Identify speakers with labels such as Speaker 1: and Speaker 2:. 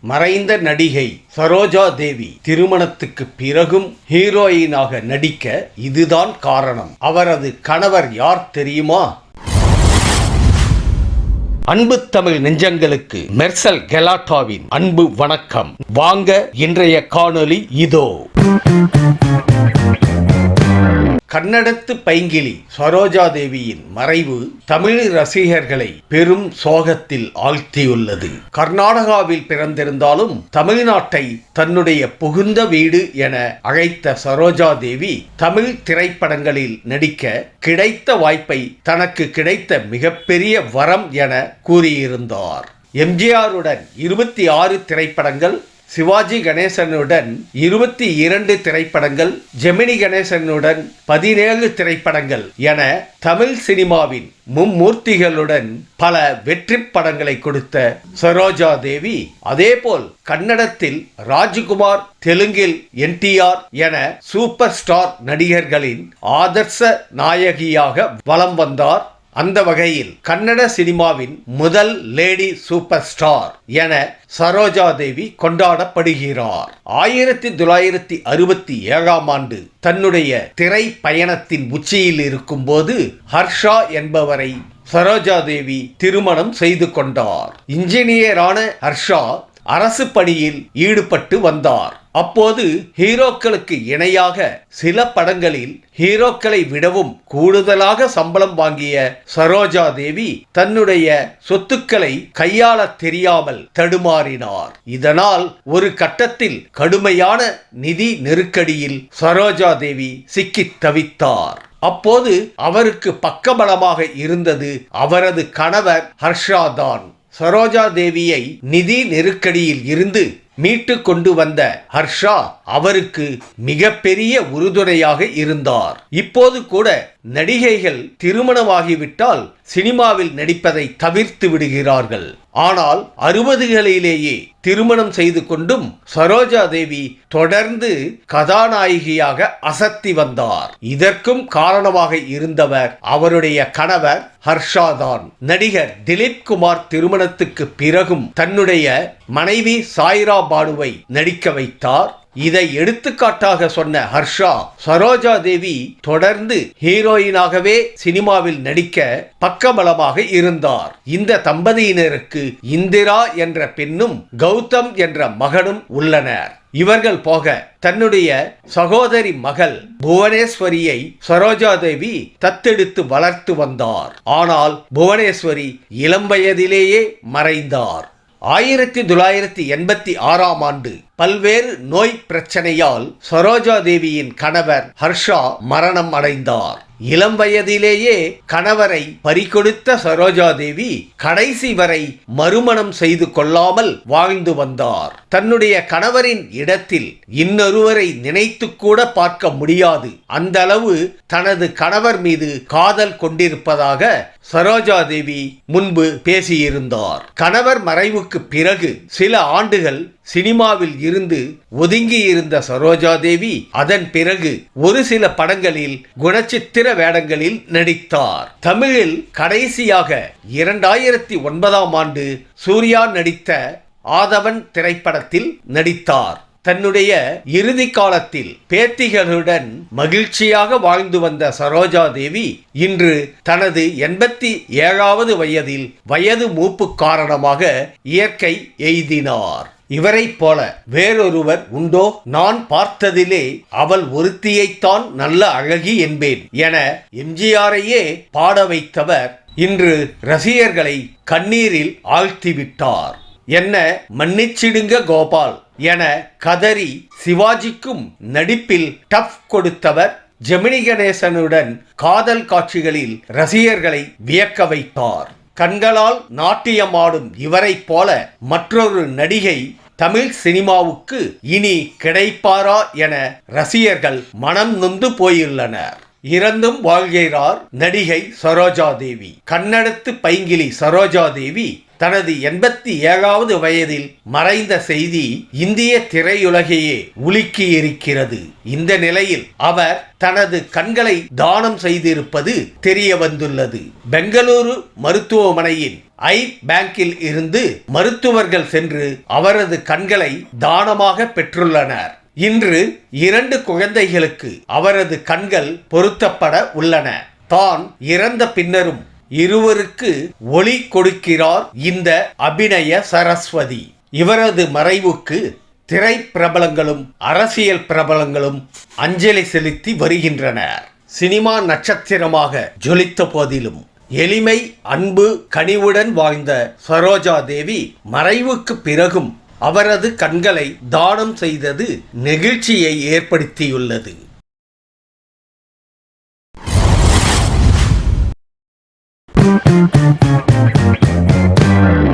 Speaker 1: மறைந்த நடிகை சரோஜா தேவி திருமணத்துக்கு பிறகும் ஹீரோயினாக நடிக்க இதுதான் காரணம். அவரது கணவர் யார் தெரியுமா? அன்பு தமிழ் நெஞ்சங்களுக்கு மெர்சல் கெலாட்டாவின் அன்பு வணக்கம். வாங்க இன்றைய காணொளி இதோ. கன்னடத்து பைங்கிளி சரோஜா தேவியின் மறைவு தமிழ் ரசிகர்களை பெரும் சோகத்தில் ஆழ்த்தியுள்ளது. கர்நாடகாவில் பிறந்திருந்தாலும் தமிழ்நாட்டை தன்னுடைய புகுந்த வீடு என அழைத்த சரோஜா தேவி தமிழ் திரைப்படங்களில் நடிக்க கிடைத்த வாய்ப்பை தனக்கு கிடைத்த மிகப்பெரிய வரம் என கூறியிருந்தார். எம்ஜிஆருடன் 26 திரைப்படங்கள், சிவாஜி கணேசனுடன் 22 திரைப்படங்கள், ஜெமினி கணேசனுடன் 17 திரைப்படங்கள் என தமிழ் சினிமாவின் மும்மூர்த்திகளுடன் பல வெற்றி படங்களை கொடுத்த சரோஜா தேவி அதேபோல் கன்னடத்தில் ராஜ்குமார், தெலுங்கில் NTR என சூப்பர் ஸ்டார் நடிகர்களின் ஆதர்ச நாயகியாக வலம் வந்தார். அந்த வகையில் கன்னட சினிமாவின் முதல் லேடி சூப்பர் ஸ்டார் என சரோஜா தேவி கொண்டாடப்படுகிறார். 1967ஆம் ஆண்டு தன்னுடைய திரை பயணத்தின் உச்சியில் இருக்கும்போது ஹர்ஷா என்பவரை சரோஜா தேவி திருமணம் செய்து கொண்டார். இன்ஜினியரான ஹர்ஷா அரசு பணியில் ஈடுபட்டு வந்தார். அப்போது ஹீரோக்களுக்கு இணையாக சில படங்களில் ஹீரோக்களை விடவும் கூடுதலாக சம்பளம் வாங்கிய சரோஜா தேவி தன்னுடைய சொத்துக்களை கையாள தெரியாமல் தடுமாறினார். இதனால் ஒரு கட்டத்தில் கடுமையான நிதி நெருக்கடியில் சரோஜா தேவி சிக்கித் தவித்தார். அப்போது அவருக்கு பக்கபலமாக இருந்தது அவரது கணவர் ஹர்ஷா தான். சரோஜா தேவியை நிதி நெருக்கடியில் இருந்து மீட்டு கொண்டு வந்த ஹர்ஷா அவருக்கு மிகப்பெரிய உறுதுணையாக இருந்தார். இப்போது கூட நடிகைகள் திருமணமாகிவிட்டால் சினிமாவில் நடிப்பதை தவிர்த்து விடுகிறார்கள். ஆனால் 60களிலேயே திருமணம் செய்து கொண்டும் சரோஜா தேவி தொடர்ந்து கதாநாயகியாக அசத்தி வந்தார். இதற்கும் காரணமாக இருந்தவர் அவருடைய கணவர் ஹர்ஷா தான். நடிகர் திலீப் குமார் திருமணத்துக்கு பிறகும் தன்னுடைய மனைவி சாய்ரா பானுவை நடிக்க வைத்தார். இதை எடுத்துக்காட்டாக சொன்ன ஹர்ஷா சரோஜா தேவி தொடர்ந்து ஹீரோயினாகவே சினிமாவில் நடிக்க பக்கபலமாக இருந்தார். இந்த தம்பதியினருக்கு இந்திரா என்ற பெண்ணும் கௌதம் என்ற மகனும் உள்ளனர். இவர்கள் போக தன்னுடைய சகோதரி மகள் புவனேஸ்வரியை சரோஜா தேவி தத்தெடுத்து வளர்த்து வந்தார். ஆனால் புவனேஸ்வரி இளம் வயதிலேயே மறைந்தார். 1986ஆம் ஆண்டு பல்வேறு நோய் பிரச்சனையால் சரோஜா தேவியின் கணவர் ஹர்ஷா மரணம் அடைந்தார். இளம் வயதிலேயே கணவரை பறிகொடுத்த சரோஜா தேவி கடைசி வரை மறுமணம் செய்து கொள்ளாமல் வாழ்ந்து வந்தார். தன்னுடைய கணவரின் இடத்தில் இன்னொருவரை நினைத்து கூட பார்க்க முடியாது அந்த அளவு தனது கணவர் மீது காதல் கொண்டிருப்பதாக சரோஜா தேவி முன்பு பேசியிருந்தார். கணவர் மறைவுக்கு பிறகு சில ஆண்டுகள் சினிமாவில் இருந்து ஒதுங்கி இருந்த சரோஜா தேவி அதன் பிறகு ஒரு சில படங்களில் குணச்சித்திர வேடங்களில் நடித்தார். தமிழில் கடைசியாக 2009ஆம் ஆண்டு சூர்யா நடித்த ஆதவன் திரைப்படத்தில் நடித்தார். தன்னுடைய இறுதி காலத்தில் பேத்திகளுடன் மகிழ்ச்சியாக வாழ்ந்து வந்த சரோஜா தேவி இன்று தனது 87வது வயதில் வயது மூப்பு காரணமாக இயற்கை எய்தினார். இவரை போல வேறொருவர் உண்டோ? நான் பார்த்ததிலே அவள் ஒருத்தியைத்தான் நல்ல அழகி என்பேன் என எம்ஜிஆரையே பாட வைத்தவர் இன்று ரசிகர்களை கண்ணீரில் ஆழ்த்திவிட்டார். என்ன மன்னிச்சிடுங்க கோபால் என கதறி சிவாஜிக்கும் நடிப்பில் டஃப் கொடுத்தவர் ஜெமினி கணேசனுடன் காதல் காட்சிகளில் ரசிகர்களை வியக்க வைத்தார். கண்களால் நாட்டியமாடும் இவரை போல மற்றொரு நடிகை தமிழ் சினிமாவுக்கு இனி கிடைப்பாரா என ரசிகர்கள் மனம் நொந்து போயுள்ளனர். இறந்தும் வாழ்கிறார் நடிகை சரோஜா தேவி. கன்னடத்து பைங்கிலி சரோஜா தேவி தனது 87வது வயதில் மறைந்த செய்தி இந்திய திரையுலகையே உலுக்கி இருக்கிறது. இந்த நிலையில் அவர் தனது கண்களை தானம் செய்திருப்பது தெரிய வந்துள்ளது. பெங்களூரு மருத்துவமனையின் ஐ பேங்கில் இருந்து மருத்துவர்கள் சென்று அவரது கண்களை தானமாக பெற்றுள்ளனர். இன்று 2 குழந்தைகளுக்கு அவரது கண்கள் பொருத்தப்பட உள்ளன. தான் இறந்த பின்னரும் இருவருக்கு ஒளி கொடுக்கிறார் இந்த அபிநய சரஸ்வதி. இவரது மறைவுக்கு திரை பிரபலங்களும் அரசியல் பிரபலங்களும் அஞ்சலி செலுத்தி வருகின்றனர். சினிமா நட்சத்திரமாக ஜொலித்த போதிலும் எளிமை, அன்பு, கனிவுடன் வாழ்ந்த சரோஜா தேவி மறைவுக்கு பிறகும் அவரது கண்களை தானம் செய்தது நெகிழ்ச்சியை ஏற்படுத்தியுள்ளது.
Speaker 2: Thank you.